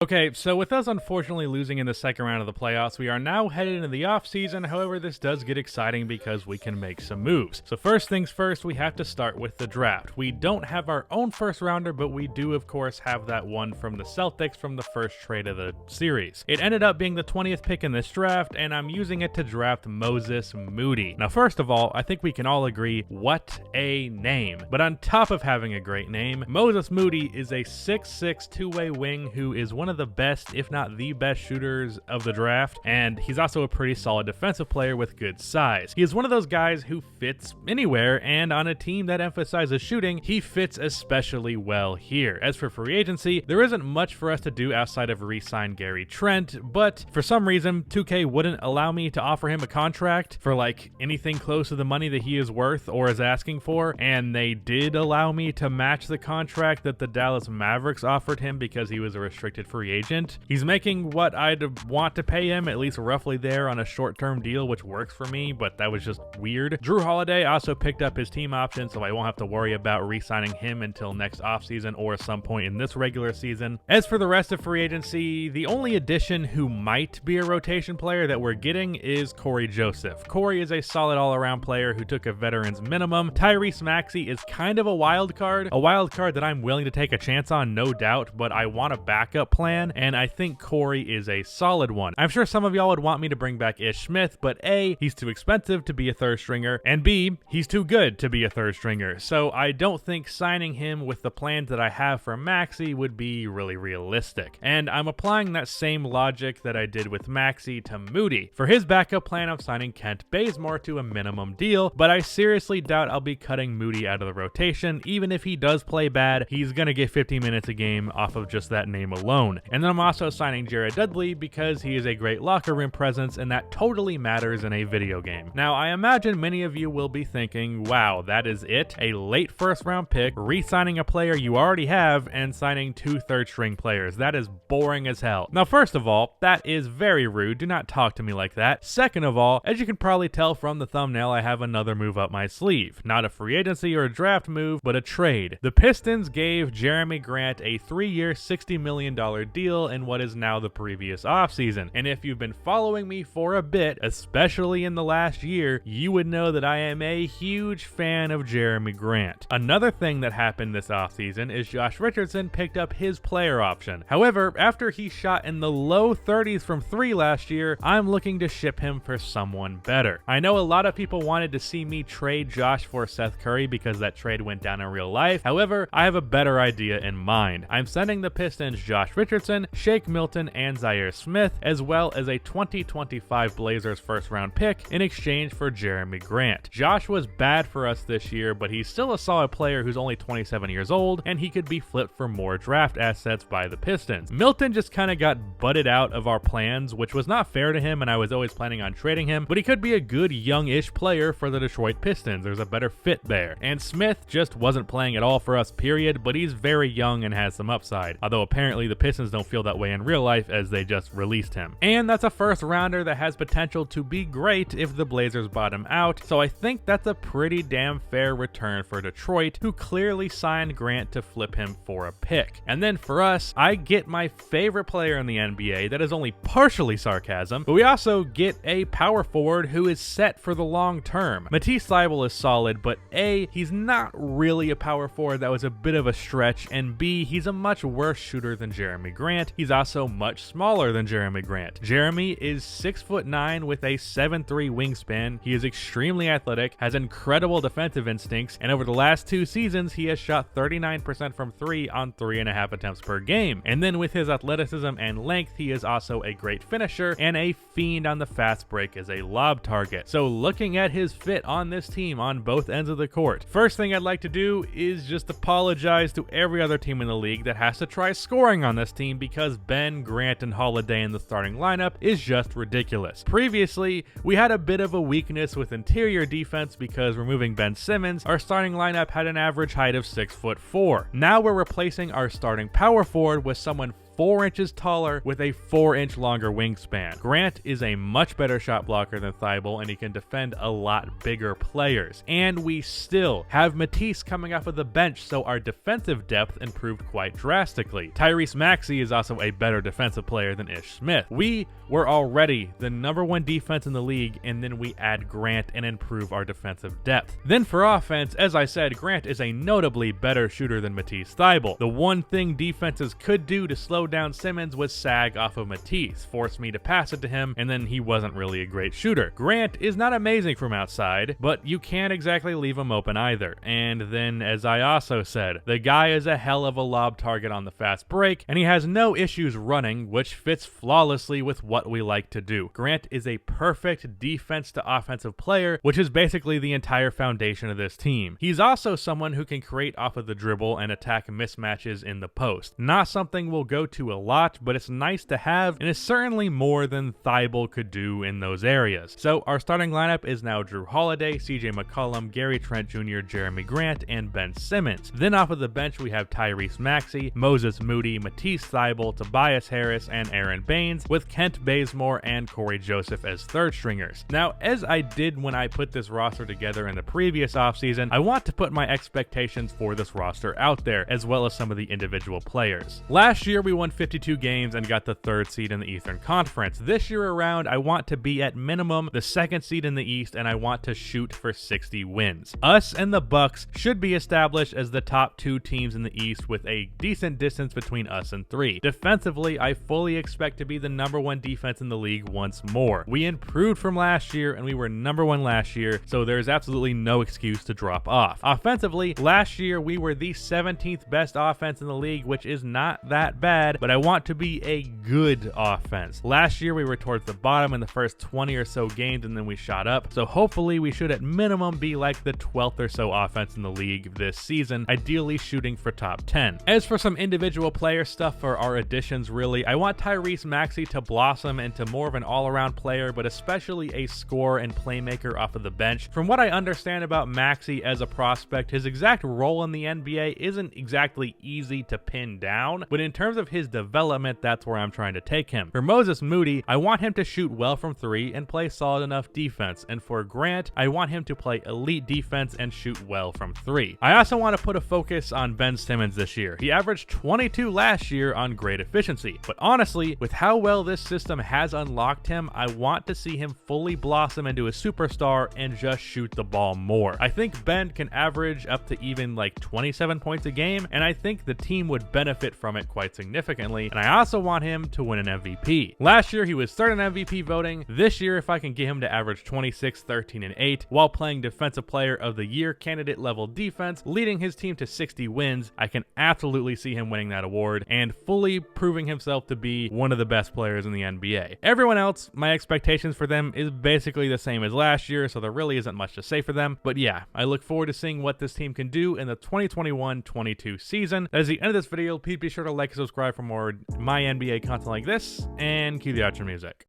Okay, so with us unfortunately losing in the second round of the playoffs, we are now headed into the offseason. However, this does get exciting because we can make some moves. So first things first, we have to start with the draft. We don't have our own first rounder, but we do of course have that one from the Celtics from the first trade of the series. It ended up being the 20th pick in this draft, and I'm using it to draft Moody. Now first of all, I think we can all agree, what a name. But on top of having a great name, Moody is a 6'6" two-way wing who is one of the best, if not the best shooters of the draft, and he's also a pretty solid defensive player with good size. He is one of those guys who fits anywhere, and on a team that emphasizes shooting, he fits especially well here. As for free agency, there isn't much for us to do outside of re-sign Gary Trent, but for some reason, 2K wouldn't allow me to offer him a contract for like anything close to the money that he is worth or is asking for, and they did allow me to match the contract that the Dallas Mavericks offered him because he was a restricted free agent. He's making what I'd want to pay him, at least roughly there on a short-term deal, which works for me, but that was just weird. Drew Holiday also picked up his team option, so I won't have to worry about re-signing him until next offseason or some point in this regular season. As for the rest of free agency, the only addition who might be a rotation player that we're getting is Corey Joseph. Corey is a solid all-around player who took a veteran's minimum. Tyrese Maxey is kind of a wild card that I'm willing to take a chance on, no doubt, but I want a backup plan, and I think Corey is a solid one. I'm sure some of y'all would want me to bring back Ish Smith, but A, he's too expensive to be a third stringer, and B, he's too good to be a third stringer, so I don't think signing him with the plans that I have for Maxey would be really realistic. And I'm applying that same logic that I did with Maxey to Moody. For his backup plan, I'm signing Kent Bazemore to a minimum deal, but I seriously doubt I'll be cutting Moody out of the rotation. Even if he does play bad, he's gonna get 15 minutes a game off of just that name alone. And then I'm also signing Jared Dudley because he is a great locker room presence, and that totally matters in a video game. Now, I imagine many of you will be thinking, wow, that is it? A late first round pick, re-signing a player you already have, and signing 2 third string players. That is boring as hell. Now, first of all, that is very rude. Do not talk to me like that. Second of all, as you can probably tell from the thumbnail, I have another move up my sleeve. Not a free agency or a draft move, but a trade. The Pistons gave Jerami Grant a 3-year, $60 million deal in what is now the previous offseason. And if you've been following me for a bit, especially in the last year, you would know that I am a huge fan of Jerami Grant. Another thing that happened this offseason is Josh Richardson picked up his player option. However, after he shot in the low 30s from 3 last year, I'm looking to ship him for someone better. I know a lot of people wanted to see me trade Josh for Seth Curry because that trade went down in real life. However, I have a better idea in mind. I'm sending the Pistons Josh Richardson, Shake Milton, and Zaire Smith, as well as a 2025 Blazers first round pick in exchange for Jerami Grant. Josh was bad for us this year, but he's still a solid player who's only 27 years old, and he could be flipped for more draft assets by the Pistons. Milton just kind of got butted out of our plans, which was not fair to him, and I was always planning on trading him, but he could be a good young-ish player for the Detroit Pistons. There's a better fit there. And Smith just wasn't playing at all for us, period, but he's very young and has some upside, although apparently the Pistons don't feel that way in real life as they just released him. And that's a first rounder that has potential to be great if the Blazers bottom out, so I think that's a pretty damn fair return for Detroit, who clearly signed Grant to flip him for a pick. And then for us, I get my favorite player in the NBA. That is only partially sarcasm, but we also get a power forward who is set for the long term. Matisse Thybulle is solid, but A, he's not really a power forward. That was a bit of a stretch, and B, he's a much worse shooter than Jerami Grant. He's also much smaller than Jerami Grant. Jerami is 6'9" with a 7'3" wingspan. He is extremely athletic, has incredible defensive instincts, and over the last 2 seasons, he has shot 39% from 3 on 3.5 attempts per game. And then with his athleticism and length, he is also a great finisher and a fiend on the fast break as a lob target. So looking at his fit on this team on both ends of the court, first thing I'd like to do is just apologize to every other team in the league that has to try scoring on this team, because Ben, Grant, and Holiday in the starting lineup is just ridiculous. Previously, we had a bit of a weakness with interior defense because removing Ben Simmons, our starting lineup had an average height of 6'4". Now we're replacing our starting power forward with someone 4 inches taller with a 4-inch longer wingspan. Grant is a much better shot blocker than Thibault, and he can defend a lot bigger players. And we still have Matisse coming off of the bench, so our defensive depth improved quite drastically. Tyrese Maxey is also a better defensive player than Ish Smith. We were already the #1 defense in the league, and then we add Grant and improve our defensive depth. Then for offense, as I said, Grant is a notably better shooter than Matisse Thybulle. The one thing defenses could do to slow down Simmons was sag off of Matisse, force me to pass it to him, and then he wasn't really a great shooter. Grant is not amazing from outside, but you can't exactly leave him open either. And then, as I also said, the guy is a hell of a lob target on the fast break, and he has no issues running, which fits flawlessly with what we like to do. Grant is a perfect defense to offensive player, which is basically the entire foundation of this team. He's also someone who can create off of the dribble and attack mismatches in the post. Not something we'll go to a lot, but it's nice to have, and it's certainly more than Thybulle could do in those areas. So our starting lineup is now Drew Holiday, CJ McCollum, Gary Trent Jr., Jerami Grant, and Ben Simmons. Then off of the bench we have Tyrese Maxey, Moses Moody, Matisse Thybulle, Tobias Harris, and Aaron Baines, with Kent Bazemore and Corey Joseph as third stringers. Now, as I did when I put this roster together in the previous offseason, I want to put my expectations for this roster out there, as well as some of the individual players. Last year we won 52 games and got the 3rd seed in the Eastern Conference. This year around, I want to be at minimum the 2nd seed in the East, and I want to shoot for 60 wins. Us and the Bucks should be established as the top 2 teams in the East, with a decent distance between us and 3. Defensively, I fully expect to be the #1 defense in the league once more. We improved from last year, and we were #1 last year, so there's absolutely no excuse to drop off. Offensively, last year we were the 17th best offense in the league, which is not that bad, but I want to be a good offense. Last year we were towards the bottom in the first 20 or so games, and then we shot up, so hopefully we should at minimum be like the 12th or so offense in the league this season, ideally shooting for top 10. As for some individual player stuff for our additions, really, I want Tyrese Maxey to blossom into more of an all-around player, but especially a scorer and playmaker off of the bench. From what I understand about Maxey as a prospect, his exact role in the NBA isn't exactly easy to pin down, but in terms of his development, that's where I'm trying to take him. For Moses Moody, I want him to shoot well from 3 and play solid enough defense, and for Grant, I want him to play elite defense and shoot well from 3. I also want to put a focus on Ben Simmons this year. He averaged 22 last year on great efficiency, but honestly, with how well this system has unlocked him, I want to see him fully blossom into a superstar and just shoot the ball more. I think Ben can average up to even like 27 points a game, and I think the team would benefit from it quite significantly, and I also want him to win an MVP. Last year he was third in MVP voting. This year, if I can get him to average 26, 13, and 8 while playing Defensive Player of the Year candidate level defense, leading his team to 60 wins, I can absolutely see him winning that award and fully proving himself to be one of the best players in the NBA. Everyone else, my expectations for them is basically the same as last year, so there really isn't much to say for them. But yeah, I look forward to seeing what this team can do in the 2021-22 season. That is the end of this video. Please be sure to like and subscribe for more MyNBA content like this, and cue the outro music.